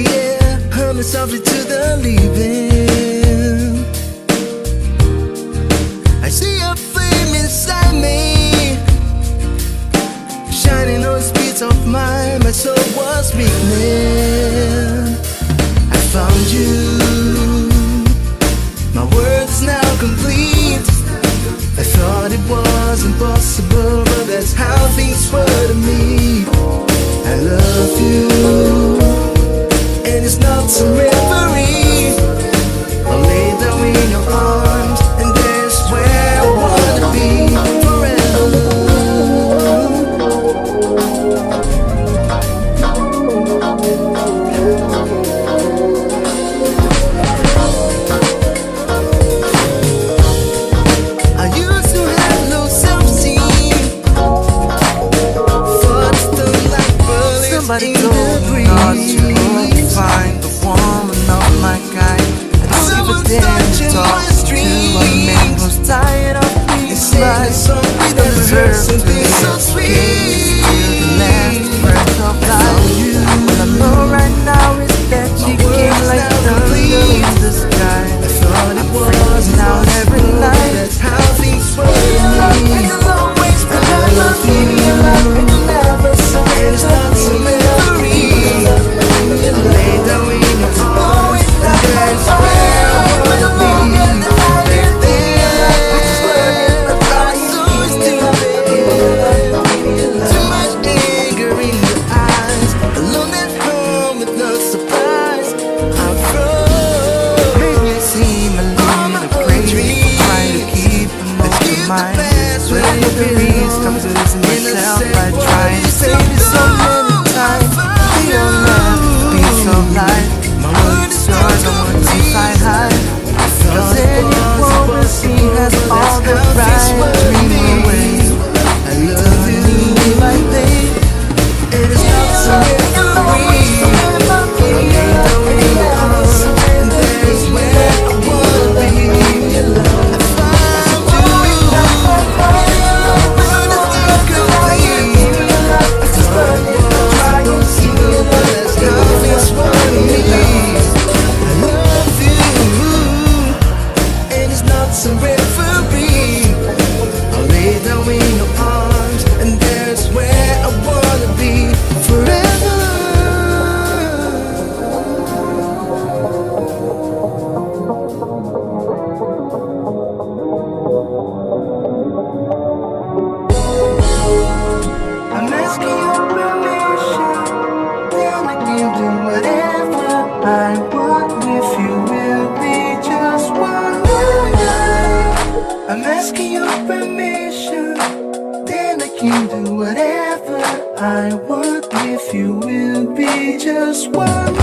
the air, humming softly to the leaving. I see a flame inside me, shining on the speeds of mine. My soul was weakening. I found you, my world is now complete. I thought it was impossible, but that's how things were to me. I love you, and it's not some reverie. I'll lay down in your arms, and that's where I wanna be forever. I used to have low self-esteem, thoughts don't like bullets. Somebody told me not to find the woman of my kind. I don't even dare to talk to a man who's tired of being right. I deserve to be so sweet, the last breath of life. All I know right now is that you came like thunder in the sky. I thought it was now every night. That's how things were to me. Always remember me, never and it's not so memory. Lay down in your arms, and that's where I wanna be. Too much anger in your eyes, alone at home with no surprise. I'm froze. Make me seem a little crazy, trying to keep an open mind. But I know the reason I'm losing myself by trying to say this so many times. Your love being so light, my world is yours, I want to fly high. Cause anyone will see has all the right to dream away. I love you like they, it is not so free. And there's where I wanna be. Some referee, I'll lay down in your arms, and there's where I wanna be forever. I'm asking your permission, then I can do whatever I want with you. Will be just one. I'm asking your permission, then I can do whatever I want with you. We'll be just one.